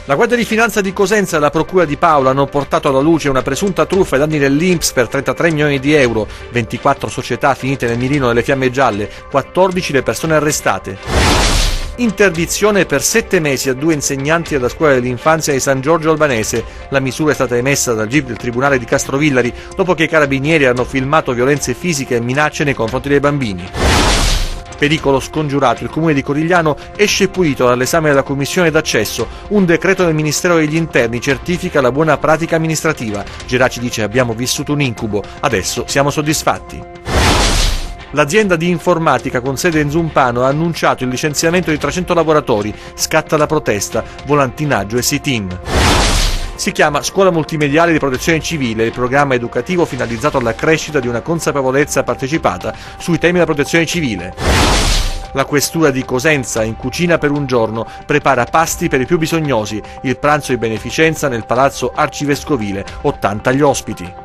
La Guardia di Finanza di Cosenza e la Procura di Paola hanno portato alla luce una presunta truffa ai danni dell'INPS per 33 milioni di euro, 24 società finite nel mirino delle fiamme gialle, 14 le persone arrestate. Interdizione per 7 mesi a 2 insegnanti della scuola dell'infanzia di San Giorgio Albanese. La misura è stata emessa dal GIP del Tribunale di Castrovillari dopo che i carabinieri hanno filmato violenze fisiche e minacce nei confronti dei bambini. Pericolo scongiurato, il comune di Corigliano esce pulito dall'esame della commissione d'accesso. Un decreto del Ministero degli Interni certifica la buona pratica amministrativa. Geraci dice: abbiamo vissuto un incubo, adesso siamo soddisfatti. L'azienda di informatica con sede in Zumpano ha annunciato il licenziamento di 300 lavoratori, scatta la protesta, volantinaggio e sit-in. Si chiama Scuola Multimediale di Protezione Civile, il programma educativo finalizzato alla crescita di una consapevolezza partecipata sui temi della protezione civile. La questura di Cosenza, in cucina per un giorno, prepara pasti per i più bisognosi, il pranzo di beneficenza nel palazzo arcivescovile, 80 gli ospiti.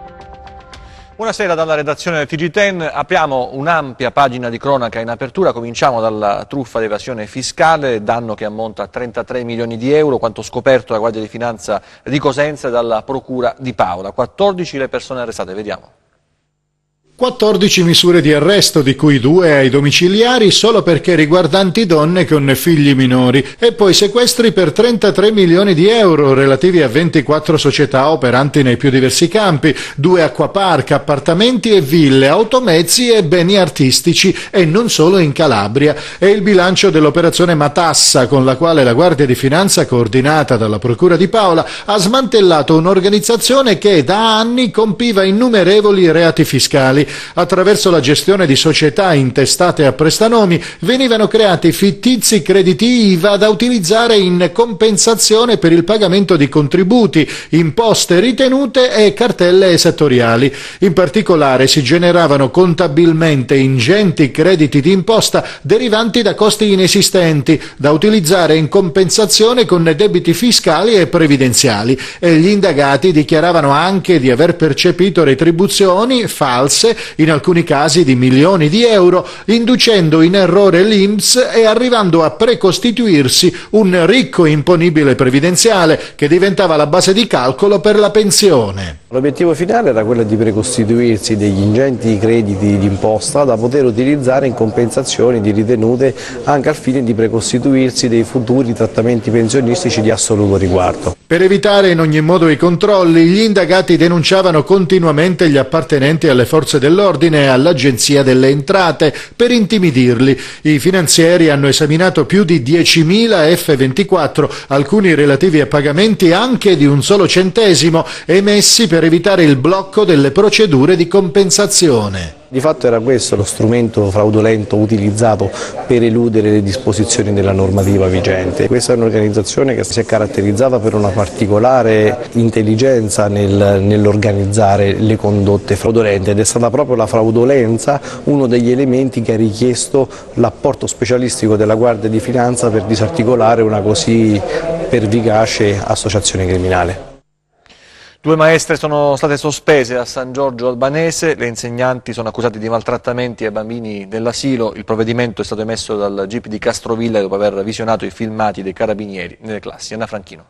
Buonasera dalla redazione del TG10, apriamo un'ampia pagina di cronaca in apertura, cominciamo dalla truffa d'evasione fiscale, danno che ammonta a 33 milioni di euro, quanto scoperto dalla Guardia di Finanza di Cosenza e dalla Procura di Paola. 14 le persone arrestate, vediamo. 14 misure di arresto, di cui 2 ai domiciliari solo perché riguardanti donne con figli minori, e poi sequestri per 33 milioni di euro relativi a 24 società operanti nei più diversi campi, 2 acquapark, appartamenti e ville, automezzi e beni artistici, e non solo in Calabria. È il bilancio dell'operazione Matassa, con la quale la Guardia di Finanza, coordinata dalla Procura di Paola, ha smantellato un'organizzazione che da anni compiva innumerevoli reati fiscali. Attraverso la gestione di società intestate a prestanomi venivano creati fittizi crediti IVA da utilizzare in compensazione per il pagamento di contributi, imposte ritenute e cartelle esattoriali. In particolare si generavano contabilmente ingenti crediti di imposta derivanti da costi inesistenti, da utilizzare in compensazione con debiti fiscali e previdenziali, e gli indagati dichiaravano anche di aver percepito retribuzioni false, in alcuni casi di milioni di euro, inducendo in errore l'INPS e arrivando a precostituirsi un ricco imponibile previdenziale che diventava la base di calcolo per la pensione. L'obiettivo finale era quello di precostituirsi degli ingenti crediti d'imposta da poter utilizzare in compensazioni di ritenute, anche al fine di precostituirsi dei futuri trattamenti pensionistici di assoluto riguardo. Per evitare in ogni modo i controlli, gli indagati denunciavano continuamente gli appartenenti alle forze dell'ordine e all'Agenzia delle Entrate per intimidirli. I finanzieri hanno esaminato più di 10.000 F24, alcuni relativi a pagamenti anche di un solo centesimo, emessi per evitare il blocco delle procedure di compensazione. Di fatto era questo lo strumento fraudolento utilizzato per eludere le disposizioni della normativa vigente. Questa è un'organizzazione che si è caratterizzata per una particolare intelligenza nell'organizzare le condotte fraudolente, ed è stata proprio la fraudolenza uno degli elementi che ha richiesto l'apporto specialistico della Guardia di Finanza per disarticolare una così pervicace associazione criminale. 2 maestre sono state sospese a San Giorgio Albanese, le insegnanti sono accusate di maltrattamenti ai bambini dell'asilo. Il provvedimento è stato emesso dal GIP di Castrovillari dopo aver visionato i filmati dei carabinieri nelle classi. Anna Franchino.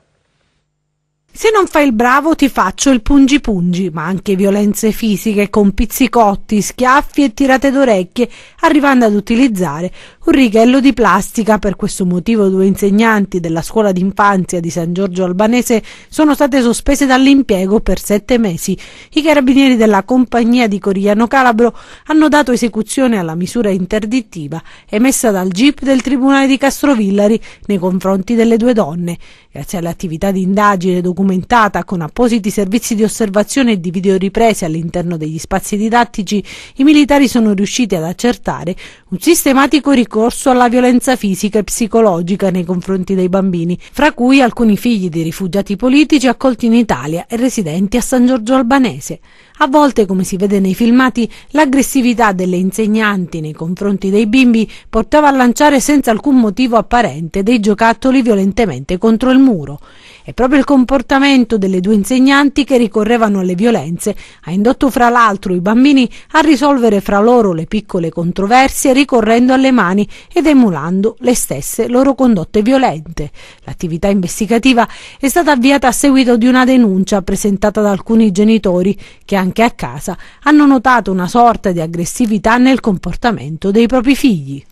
Se non fai il bravo ti faccio il pungi pungi, ma anche violenze fisiche con pizzicotti, schiaffi e tirate d'orecchie, arrivando ad utilizzare un righello di plastica. Per questo motivo 2 insegnanti della scuola d'infanzia di San Giorgio Albanese sono state sospese dall'impiego per 7 mesi. I carabinieri della compagnia di Corigliano Calabro hanno dato esecuzione alla misura interdittiva emessa dal GIP del Tribunale di Castrovillari nei confronti delle 2 donne. Grazie all'attività di indagine documentata con appositi servizi di osservazione e di videoriprese all'interno degli spazi didattici, i militari sono riusciti ad accertare un sistematico ricorso alla violenza fisica e psicologica nei confronti dei bambini, fra cui alcuni figli di rifugiati politici accolti in Italia e residenti a San Giorgio Albanese. A volte, come si vede nei filmati, l'aggressività delle insegnanti nei confronti dei bimbi portava a lanciare senza alcun motivo apparente dei giocattoli violentemente contro il muro. È proprio il comportamento delle due insegnanti che ricorrevano alle violenze ha indotto fra l'altro i bambini a risolvere fra loro le piccole controversie ricorrendo alle mani ed emulando le stesse loro condotte violente. L'attività investigativa è stata avviata a seguito di una denuncia presentata da alcuni genitori che anche a casa hanno notato una sorta di aggressività nel comportamento dei propri figli.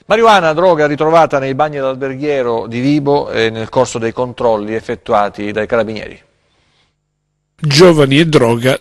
Marijuana, droga ritrovata nei bagni dell'alberghiero di Vibo nel corso dei controlli effettuati dai carabinieri. Giovani e droga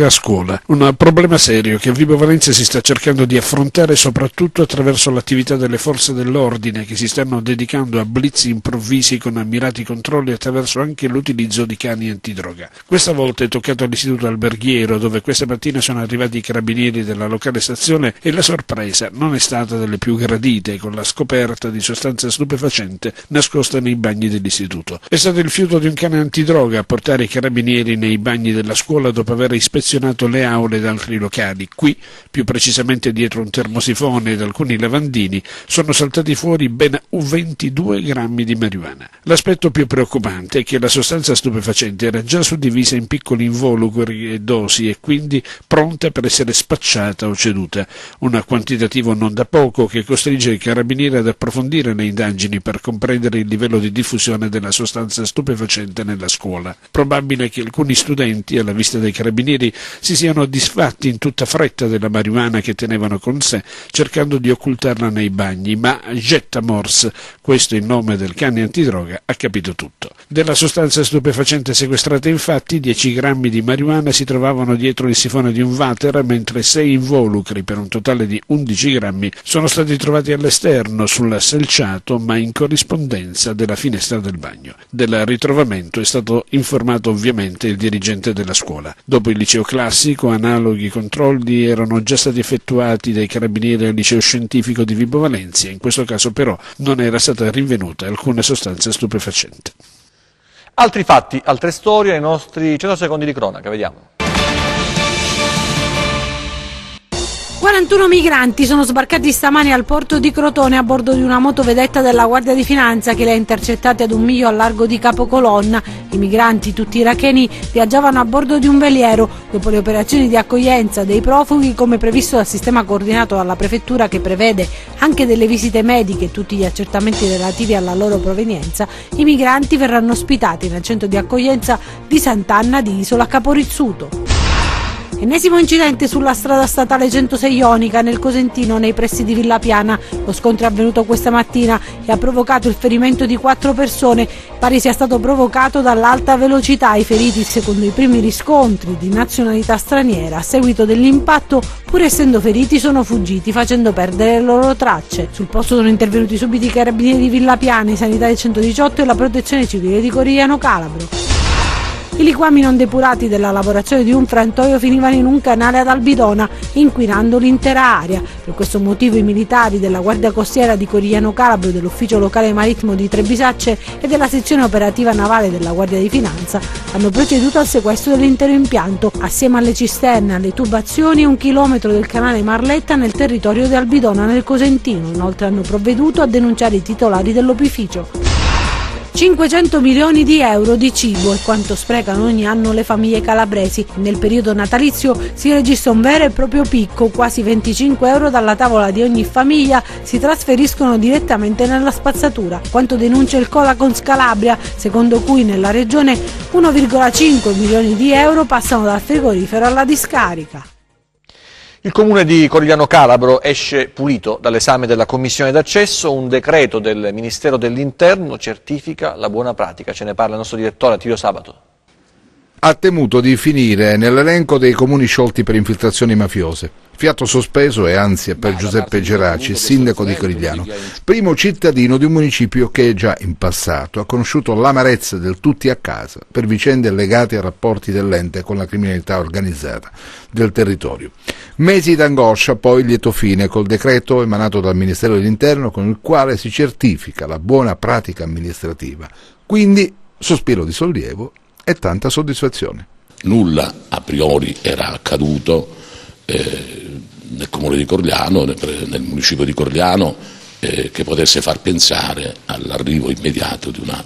a scuola. Un problema serio che Vibo Valentia si sta cercando di affrontare soprattutto attraverso l'attività delle forze dell'ordine che si stanno dedicando a blitz improvvisi con ammirati controlli attraverso anche l'utilizzo di cani antidroga. Questa volta è toccato all'istituto alberghiero dove questa mattina sono arrivati i carabinieri della locale stazione e la sorpresa non è stata delle più gradite con la scoperta di sostanza stupefacente nascosta nei bagni dell'istituto. È stato il fiuto di un cane antidroga a portare i carabinieri nei bagni della scuola dopo aver ispezionato le aule ed altri locali. Qui, più precisamente dietro un termosifone ed alcuni lavandini, sono saltati fuori ben 22 grammi di marijuana. L'aspetto più preoccupante è che la sostanza stupefacente era già suddivisa in piccoli involucri e dosi e quindi pronta per essere spacciata o ceduta. Un quantitativo non da poco che costringe i carabinieri ad approfondire le indagini per comprendere il livello di diffusione della sostanza stupefacente nella scuola. Probabile che alcuni studenti, alla vista dei carabinieri, si siano disfatti in tutta fretta della marijuana che tenevano con sé, cercando di occultarla nei bagni, ma Jetta Morse, questo è il nome del cane antidroga, ha capito tutto. Della sostanza stupefacente sequestrata infatti 10 grammi di marijuana si trovavano dietro il sifone di un water, mentre 6 involucri per un totale di 11 grammi sono stati trovati all'esterno sul selciato ma in corrispondenza della finestra del bagno. Del ritrovamento è stato informato ovviamente il dirigente della scuola. Dopo il liceo classico, analoghi controlli erano già stati effettuati dai carabinieri al liceo scientifico di Vibo Valentia. In questo caso però non era stata rinvenuta alcuna sostanza stupefacente. Altri fatti, altre storie, ai nostri 100 secondi di cronaca, vediamo. 41 migranti sono sbarcati stamani al porto di Crotone a bordo di una motovedetta della Guardia di Finanza che li ha intercettati ad un miglio al largo di Capocolonna. I migranti, tutti iracheni, viaggiavano a bordo di un veliero. Dopo le operazioni di accoglienza dei profughi, come previsto dal sistema coordinato dalla prefettura che prevede anche delle visite mediche e tutti gli accertamenti relativi alla loro provenienza, i migranti verranno ospitati nel centro di accoglienza di Sant'Anna di Isola Caporizzuto. Ennesimo incidente sulla strada statale 106 Ionica nel Cosentino nei pressi di Villa Piana. Lo scontro è avvenuto questa mattina e ha provocato il ferimento di 4 persone. Pare sia stato provocato dall'alta velocità. I feriti, secondo i primi riscontri, di nazionalità straniera. A seguito dell'impatto, pur essendo feriti, sono fuggiti facendo perdere le loro tracce. Sul posto sono intervenuti subito i carabinieri di Villa Piana, i sanitari del 118 e la protezione civile di Corigliano Calabro. I liquami non depurati della lavorazione di un frantoio finivano in un canale ad Albidona, inquinando l'intera area. Per questo motivo i militari della Guardia Costiera di Corigliano Calabro, dell'Ufficio Locale Marittimo di Trebisacce e della sezione operativa navale della Guardia di Finanza hanno proceduto al sequestro dell'intero impianto, assieme alle cisterne, alle tubazioni e 1 chilometro del canale Marletta nel territorio di Albidona nel Cosentino. Inoltre hanno provveduto a denunciare i titolari dell'opificio. 500 milioni di euro di cibo è quanto sprecano ogni anno le famiglie calabresi. Nel periodo natalizio si registra un vero e proprio picco, quasi 25 euro dalla tavola di ogni famiglia si trasferiscono direttamente nella spazzatura. Quanto denuncia il Codacons Calabria, secondo cui nella regione 1,5 milioni di euro passano dal frigorifero alla discarica. Il comune di Corigliano Calabro esce pulito dall'esame della commissione d'accesso, un decreto del Ministero dell'Interno certifica la buona pratica. Ce ne parla il nostro direttore Attilio Sabato. Ha temuto di finire nell'elenco dei comuni sciolti per infiltrazioni mafiose. Fiato sospeso e ansia per Giuseppe Geraci, sindaco di Corigliano, primo cittadino di un municipio che già in passato ha conosciuto l'amarezza del tutti a casa per vicende legate a rapporti dell'ente con la criminalità organizzata del territorio. Mesi d'angoscia, poi lieto fine col decreto emanato dal Ministero dell'Interno con il quale si certifica la buona pratica amministrativa. Quindi sospiro di sollievo e tanta soddisfazione. Nulla a priori era accaduto nel comune di Corigliano, nel municipio di Corigliano, che potesse far pensare all'arrivo immediato di una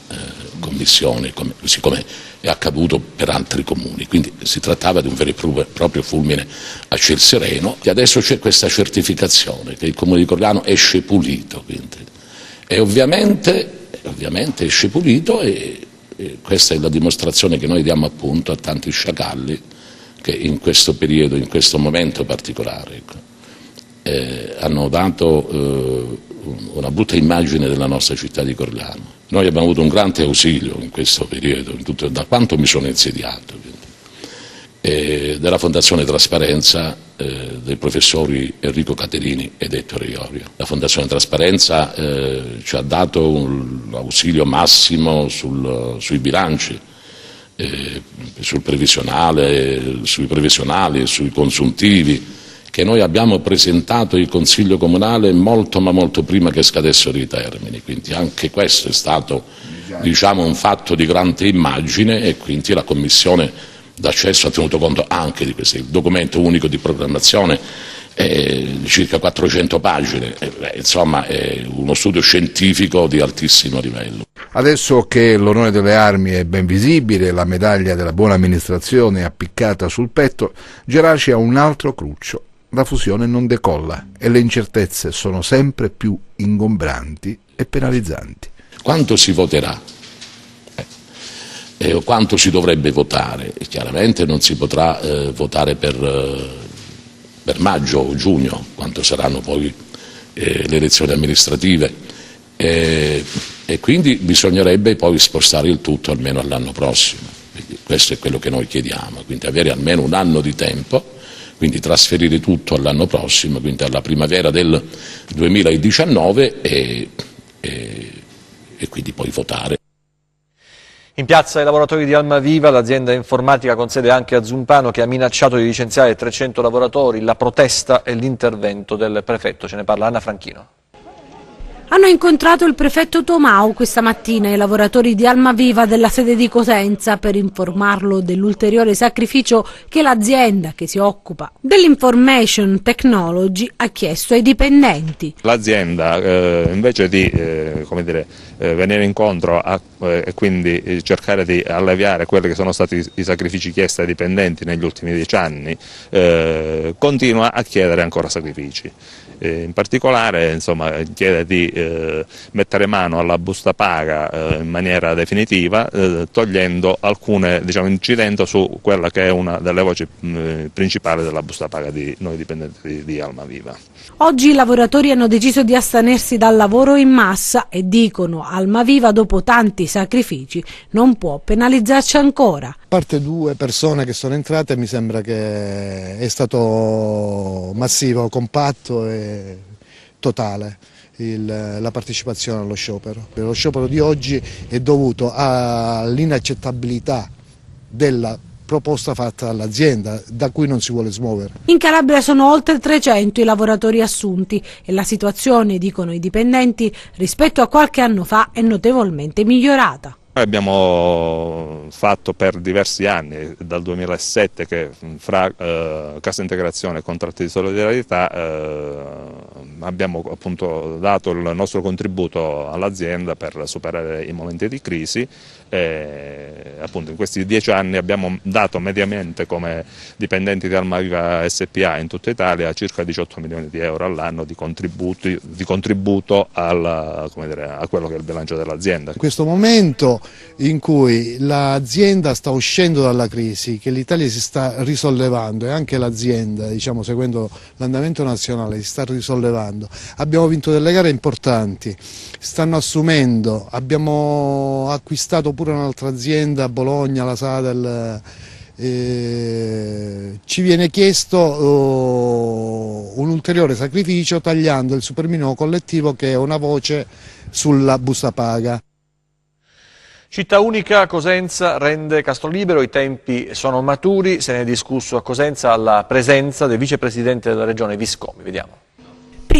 commissione, siccome è accaduto per altri comuni, quindi si trattava di un vero e proprio fulmine a ciel sereno, e adesso c'è questa certificazione che il comune di Corigliano esce pulito, quindi. E ovviamente esce pulito, e questa è la dimostrazione che noi diamo appunto a tanti sciacalli che in questo periodo, in questo momento particolare, hanno dato una brutta immagine della nostra città di Corigliano. Noi abbiamo avuto un grande ausilio in questo periodo, da quanto mi sono insediato, della Fondazione Trasparenza, dei professori Enrico Caterini ed Ettore Iorio. La Fondazione Trasparenza ci ha dato un ausilio massimo sui bilanci, sul previsionale, sui previsionali e sui consuntivi, che noi abbiamo presentato il Consiglio Comunale molto ma molto prima che scadessero i termini, quindi anche questo è stato, diciamo, un fatto di grande immagine, e quindi la Commissione d'accesso ha tenuto conto anche di questo. Il documento unico di programmazione di circa 400 pagine, insomma è uno studio scientifico di altissimo livello. Adesso che l'onore delle armi è ben visibile, la medaglia della buona amministrazione è appiccata sul petto, Geraci ha un altro cruccio: la fusione non decolla e le incertezze sono sempre più ingombranti e penalizzanti. Quanto si voterà? Quanto si dovrebbe votare? Chiaramente non si potrà votare per maggio o giugno, quanto saranno poi le elezioni amministrative, e quindi bisognerebbe poi spostare il tutto almeno all'anno prossimo. Quindi questo è quello che noi chiediamo, quindi avere almeno un anno di tempo, quindi trasferire tutto all'anno prossimo, quindi alla primavera del 2019, e quindi poi votare. In piazza i lavoratori di Almaviva, l'azienda informatica con sede anche a Zumpano, che ha minacciato di licenziare 300 lavoratori. La protesta e l'intervento del prefetto. Ce ne parla Anna Franchino. Hanno incontrato il prefetto Tomau questa mattina i lavoratori di Almaviva della sede di Cosenza per informarlo dell'ulteriore sacrificio che l'azienda che si occupa dell'information technology ha chiesto ai dipendenti. L'azienda invece di venire incontro e quindi cercare di alleviare quelli che sono stati i sacrifici chiesti ai dipendenti negli ultimi 10 anni, continua a chiedere ancora sacrifici. In particolare, insomma, chiede di mettere mano alla busta paga in maniera definitiva, togliendo alcune, incidendo su quella che è una delle voci principali della busta paga di noi dipendenti di Almaviva. Oggi i lavoratori hanno deciso di astenersi dal lavoro in massa e dicono: Almaviva dopo tanti sacrifici non può penalizzarci ancora. A parte 2 persone che sono entrate, mi sembra che è stato massivo, compatto e totale la partecipazione allo sciopero. Lo sciopero di oggi è dovuto all'inaccettabilità della proposta fatta dall'azienda, da cui non si vuole smuovere. In Calabria sono oltre 300 i lavoratori assunti e la situazione, dicono i dipendenti, rispetto a qualche anno fa è notevolmente migliorata. Abbiamo fatto per diversi anni, dal 2007, che fra Cassa Integrazione e Contratti di Solidarietà abbiamo appunto dato il nostro contributo all'azienda per superare i momenti di crisi. Appunto in questi 10 anni abbiamo dato mediamente come dipendenti di Almaviva SPA in tutta Italia circa 18 milioni di euro all'anno di contributo a quello che è il bilancio dell'azienda. In questo momento in cui l'azienda sta uscendo dalla crisi, che l'Italia si sta risollevando e anche l'azienda, seguendo l'andamento nazionale, si sta risollevando, abbiamo vinto delle gare importanti, stanno assumendo, abbiamo acquistato pure un'altra azienda a Bologna, la Sadel. Ci viene chiesto un ulteriore sacrificio tagliando il superminimo collettivo, che è una voce sulla busta paga. Città unica, Cosenza rende Castrolibero, i tempi sono maturi, se ne è discusso a Cosenza alla presenza del vicepresidente della regione Viscomi. Vediamo.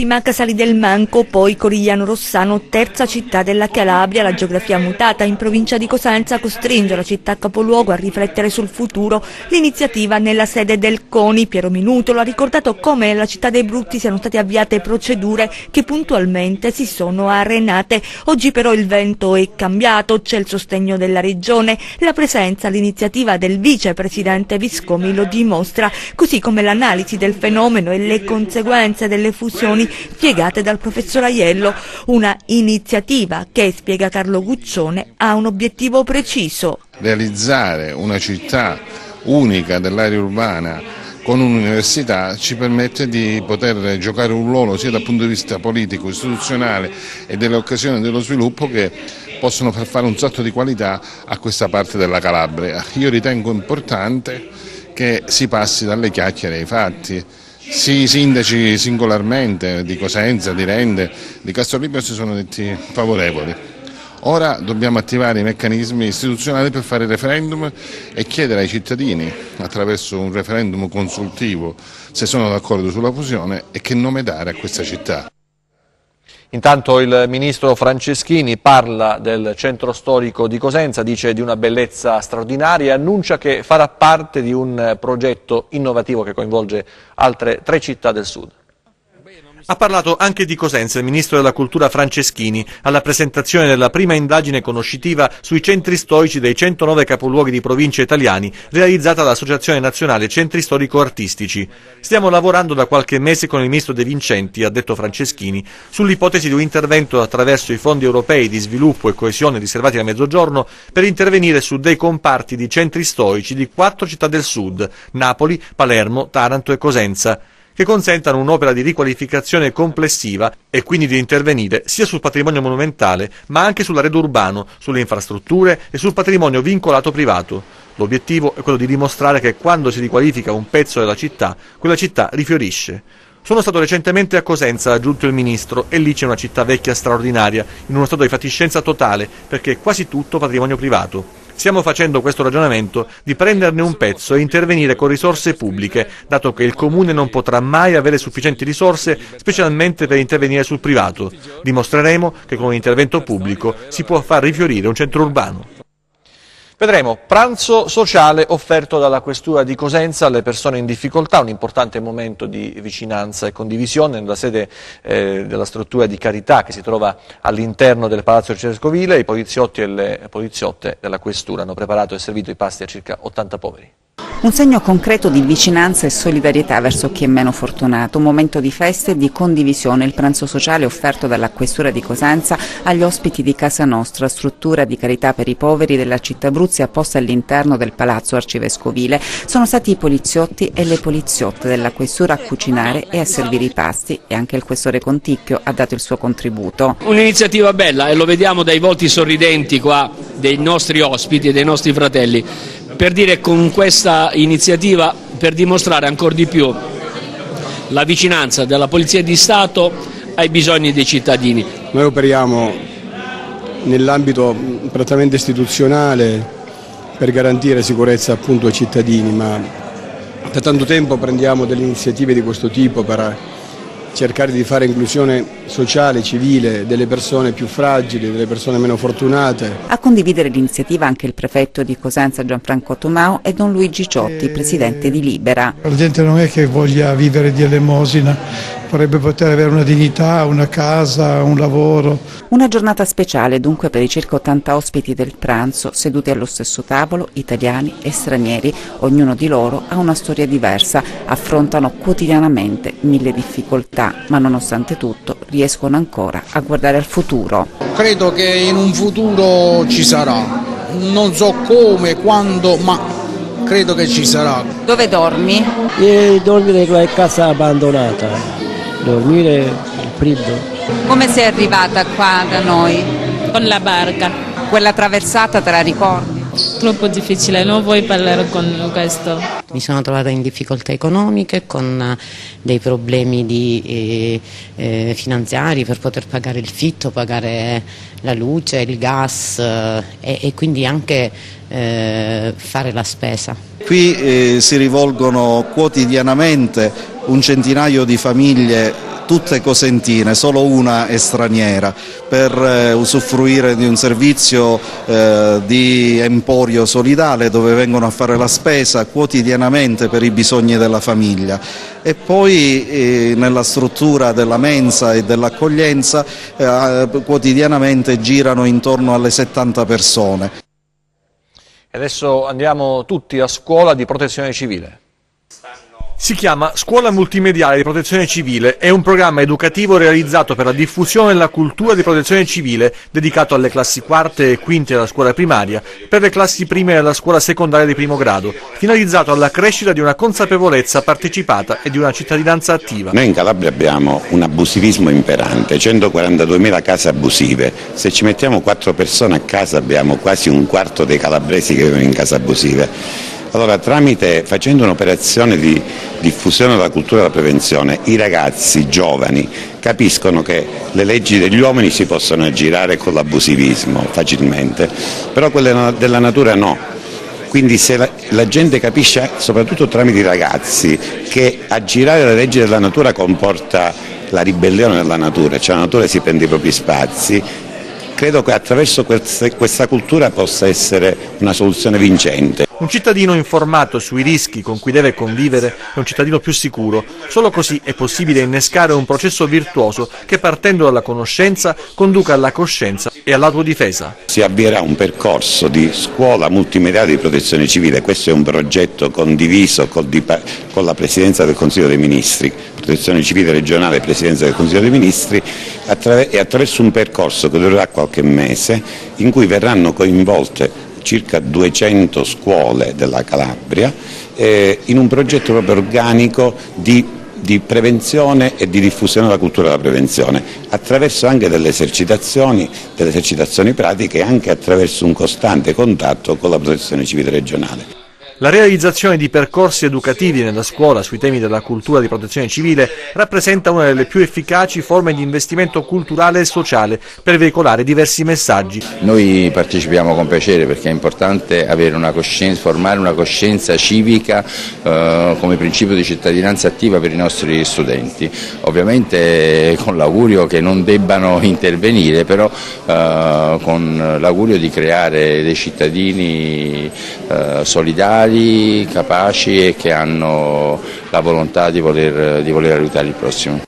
Prima Casali del Manco, poi Corigliano Rossano, terza città della Calabria. La geografia mutata in provincia di Cosenza costringe la città capoluogo a riflettere sul futuro. L'iniziativa nella sede del CONI. Piero Minutolo ha ricordato come nella città dei Brutti siano state avviate procedure che puntualmente si sono arenate. Oggi però il vento è cambiato, c'è il sostegno della regione, la presenza all'iniziativa del vicepresidente Viscomi lo dimostra, così come l'analisi del fenomeno e le conseguenze delle fusioni spiegate dal professor Aiello. Una iniziativa che, spiega Carlo Guccione, ha un obiettivo preciso: realizzare una città unica dell'area urbana con un'università ci permette di poter giocare un ruolo sia dal punto di vista politico, istituzionale e delle occasioni dello sviluppo che possono far fare un salto di qualità a questa parte della Calabria. Io ritengo importante che si passi dalle chiacchiere ai fatti. Sì, i sindaci singolarmente di Cosenza, di Rende, di Castrolibero si sono detti favorevoli. Ora dobbiamo attivare i meccanismi istituzionali per fare il referendum e chiedere ai cittadini, attraverso un referendum consultivo, se sono d'accordo sulla fusione e che nome dare a questa città. Intanto il ministro Franceschini parla del centro storico di Cosenza, dice di una bellezza straordinaria e annuncia che farà parte di un progetto innovativo che coinvolge altre 3 città del sud. Ha parlato anche di Cosenza il ministro della cultura Franceschini alla presentazione della prima indagine conoscitiva sui centri storici dei 109 capoluoghi di provincia italiani realizzata dall'Associazione Nazionale Centri Storico-Artistici. Stiamo lavorando da qualche mese con il ministro De Vincenti, ha detto Franceschini, sull'ipotesi di un intervento attraverso i fondi europei di sviluppo e coesione riservati al Mezzogiorno per intervenire su dei comparti di centri storici di 4 città del sud, Napoli, Palermo, Taranto e Cosenza, che consentano un'opera di riqualificazione complessiva e quindi di intervenire sia sul patrimonio monumentale ma anche sull'arredo urbano, sulle infrastrutture e sul patrimonio vincolato privato. L'obiettivo è quello di dimostrare che quando si riqualifica un pezzo della città, quella città rifiorisce. Sono stato recentemente a Cosenza, ha aggiunto il ministro, e lì c'è una città vecchia straordinaria, in uno stato di fatiscenza totale, perché è quasi tutto patrimonio privato. Stiamo facendo questo ragionamento di prenderne un pezzo e intervenire con risorse pubbliche, dato che il Comune non potrà mai avere sufficienti risorse, specialmente per intervenire sul privato. Dimostreremo che con un intervento pubblico si può far rifiorire un centro urbano. Vedremo, pranzo sociale offerto dalla Questura di Cosenza alle persone in difficoltà, un importante momento di vicinanza e condivisione nella sede della struttura di carità che si trova all'interno del Palazzo Arcivescovile. I poliziotti e le poliziotte della Questura hanno preparato e servito i pasti a circa 80 poveri. Un segno concreto di vicinanza e solidarietà verso chi è meno fortunato, un momento di festa e di condivisione, il pranzo sociale offerto dalla Questura di Cosenza agli ospiti di Casa Nostra, struttura di carità per i poveri della città Abruzzi apposta all'interno del Palazzo Arcivescovile. Sono stati i poliziotti e le poliziotte della Questura a cucinare e a servire i pasti e anche il questore Conticchio ha dato il suo contributo. Un'iniziativa bella e lo vediamo dai volti sorridenti qua dei nostri ospiti e dei nostri fratelli. Per dire, con questa iniziativa, per dimostrare ancora di più la vicinanza della Polizia di Stato ai bisogni dei cittadini. Noi operiamo nell'ambito prettamente istituzionale per garantire sicurezza appunto ai cittadini, ma da tanto tempo prendiamo delle iniziative di questo tipo per cercare di fare inclusione sociale, civile delle persone più fragili, delle persone meno fortunate. A condividere l'iniziativa anche il prefetto di Cosenza Gianfranco Tomao e Don Luigi Ciotti, presidente di Libera. La gente non è che voglia vivere di elemosina, vorrebbe poter avere una dignità, una casa, un lavoro. Una giornata speciale dunque per i circa 80 ospiti del pranzo, seduti allo stesso tavolo, italiani e stranieri. Ognuno di loro ha una storia diversa, affrontano quotidianamente 1000 difficoltà, ma nonostante tutto riescono ancora a guardare al futuro. Credo che in un futuro ci sarà, non so come, quando, ma credo che ci sarà. Dove dormi? Dormire in casa abbandonata, dormire il freddo. Come sei arrivata qua da noi? Con la barca. Quella traversata te la ricordi? Troppo difficile, non vuoi parlare con questo. Mi sono trovata in difficoltà economiche con dei problemi finanziari per poter pagare il fitto, pagare la luce, il gas e quindi anche fare la spesa. Qui si rivolgono quotidianamente un centinaio di famiglie tutte cosentine, solo una è straniera, per usufruire di un servizio di emporio solidale dove vengono a fare la spesa quotidianamente per i bisogni della famiglia. E poi nella struttura della mensa e dell'accoglienza quotidianamente girano intorno alle 70 persone. E adesso andiamo tutti a scuola di protezione civile. Si chiama Scuola Multimediale di Protezione Civile, è un programma educativo realizzato per la diffusione della cultura di protezione civile, dedicato alle classi quarte e quinte della scuola primaria, per le classi prime della scuola secondaria di primo grado, finalizzato alla crescita di una consapevolezza partecipata e di una cittadinanza attiva. Noi in Calabria abbiamo un abusivismo imperante, 142.000 case abusive, se ci mettiamo 4 persone a casa abbiamo quasi un quarto dei calabresi che vivono in case abusive. Allora, facendo un'operazione di diffusione della cultura della prevenzione, i ragazzi, i giovani, capiscono che le leggi degli uomini si possono aggirare con l'abusivismo facilmente, però quelle della natura no. Quindi se la gente capisce, soprattutto tramite i ragazzi, che aggirare le leggi della natura comporta la ribellione della natura, cioè la natura si prende i propri spazi, credo che attraverso questa cultura possa essere una soluzione vincente. Un cittadino informato sui rischi con cui deve convivere è un cittadino più sicuro. Solo così è possibile innescare un processo virtuoso che, partendo dalla conoscenza, conduca alla coscienza e all'autodifesa. Si avvierà un percorso di scuola multimediale di protezione civile, questo è un progetto condiviso con la Presidenza del Consiglio dei Ministri, Protezione Civile regionale e Presidenza del Consiglio dei Ministri, e attraverso un percorso che durerà qualche mese, in cui verranno coinvolte circa 200 scuole della Calabria in un progetto proprio organico di prevenzione e di diffusione della cultura della prevenzione, attraverso anche delle esercitazioni pratiche e anche attraverso un costante contatto con la Protezione Civile regionale. La realizzazione di percorsi educativi nella scuola sui temi della cultura di protezione civile rappresenta una delle più efficaci forme di investimento culturale e sociale per veicolare diversi messaggi. Noi partecipiamo con piacere perché è importante avere una coscienza, formare una coscienza civica come principio di cittadinanza attiva per i nostri studenti. Ovviamente con l'augurio che non debbano intervenire, però con l'augurio di creare dei cittadini solidari, capaci e che hanno la volontà di voler aiutare il prossimo.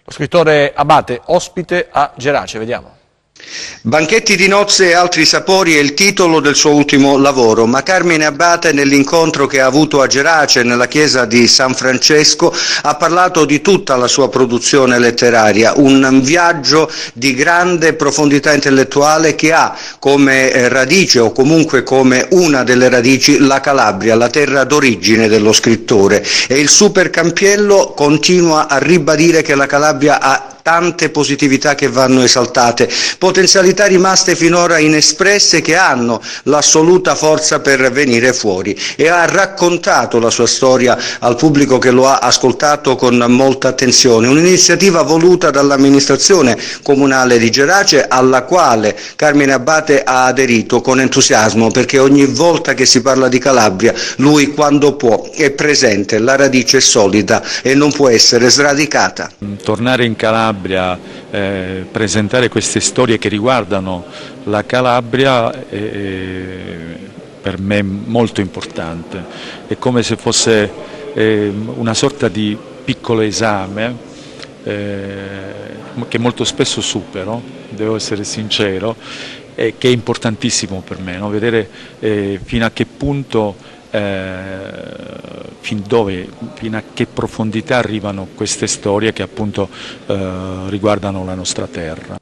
Lo scrittore Abate, ospite a Gerace, vediamo. Banchetti di nozze e altri sapori è il titolo del suo ultimo lavoro, ma Carmine Abate nell'incontro che ha avuto a Gerace nella chiesa di San Francesco ha parlato di tutta la sua produzione letteraria, un viaggio di grande profondità intellettuale che ha come radice o comunque come una delle radici la Calabria, la terra d'origine dello scrittore, e il Super Campiello continua a ribadire che la Calabria ha tante positività che vanno esaltate, potenzialità rimaste finora inespresse che hanno l'assoluta forza per venire fuori, e ha raccontato la sua storia al pubblico che lo ha ascoltato con molta attenzione, un'iniziativa voluta dall'amministrazione comunale di Gerace alla quale Carmine Abate ha aderito con entusiasmo, perché ogni volta che si parla di Calabria lui, quando può, è presente, la radice è solida e non può essere sradicata. Tornare in Calabria, presentare queste storie che riguardano la Calabria per me è molto importante, è come se fosse una sorta di piccolo esame che molto spesso supero, devo essere sincero, che è importantissimo per me, no? Vedere fino a che punto, fino a che profondità arrivano queste storie che appunto riguardano la nostra terra.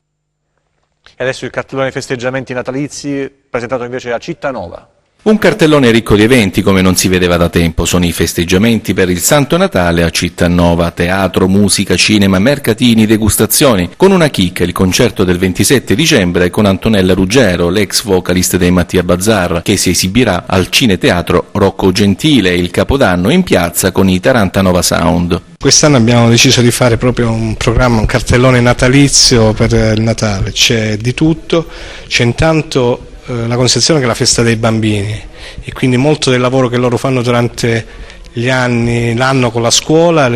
E adesso il cartellone dei festeggiamenti natalizi presentato invece a Cittanova. Un cartellone ricco di eventi come non si vedeva da tempo. Sono i festeggiamenti per il Santo Natale a Cittanova: teatro, musica, cinema, mercatini, degustazioni. Con una chicca, il concerto del 27 dicembre con Antonella Ruggero, l'ex vocalist dei Mattia Bazar, che si esibirà al Cineteatro Rocco Gentile, e il Capodanno in piazza con i Tarantanova Sound. Quest'anno abbiamo deciso di fare proprio un programma, un cartellone natalizio per il Natale. C'è di tutto, c'è intanto la concezione che è la festa dei bambini, e quindi molto del lavoro che loro fanno durante l'anno con la scuola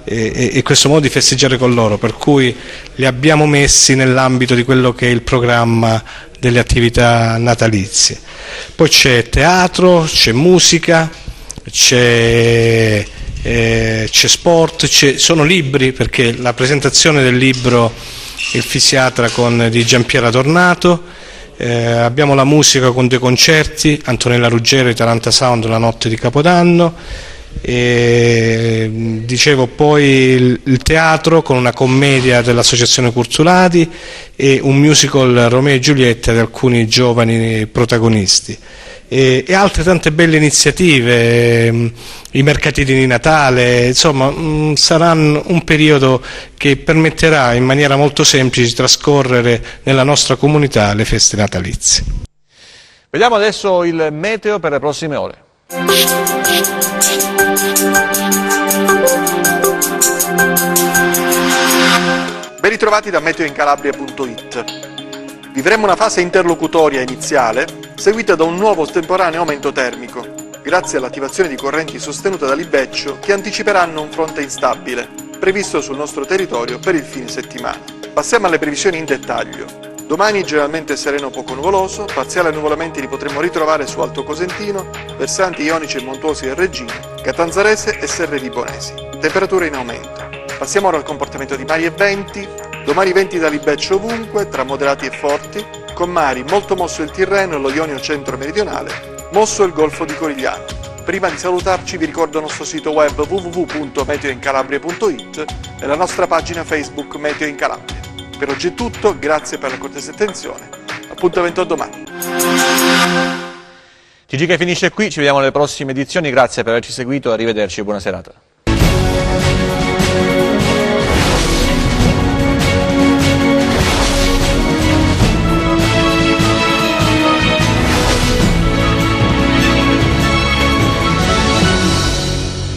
e questo modo di festeggiare con loro, per cui li abbiamo messi nell'ambito di quello che è il programma delle attività natalizie. Poi c'è teatro, c'è musica, c'è sport, sono libri, perché la presentazione del libro Il fisiatra di Giampiera Tornato, abbiamo la musica con 2 concerti, Antonella Ruggero e Taranta Sound la notte di Capodanno, dicevo poi il teatro con una commedia dell'Associazione Curzulati e un musical Romeo e Giulietta di alcuni giovani protagonisti. E altre tante belle iniziative, i mercatini di Natale, insomma saranno un periodo che permetterà in maniera molto semplice di trascorrere nella nostra comunità le feste natalizie. Vediamo adesso il meteo per le prossime ore. Ben ritrovati da meteoincalabria.it. Vivremo una fase interlocutoria iniziale, seguita da un nuovo temporaneo aumento termico, grazie all'attivazione di correnti sostenute da Libeccio che anticiperanno un fronte instabile, previsto sul nostro territorio per il fine settimana. Passiamo alle previsioni in dettaglio. Domani generalmente sereno poco nuvoloso, parziali annuvolamenti li potremo ritrovare su Alto Cosentino, versanti ionici e montuosi del Regino, Catanzarese e Serre Vibonesi. Temperature in aumento. Passiamo ora al comportamento di mari e venti. Domani venti da Libeccio ovunque, tra moderati e forti, con mari molto mosso il Tirreno e lo Ionio centro-meridionale, mosso il Golfo di Corigliano. Prima di salutarci vi ricordo il nostro sito web www.meteoincalabria.it e la nostra pagina Facebook Meteo in Calabria. Per oggi è tutto, grazie per la cortese attenzione, appuntamento a domani. TG che finisce qui, ci vediamo nelle prossime edizioni, grazie per averci seguito, arrivederci e buona serata.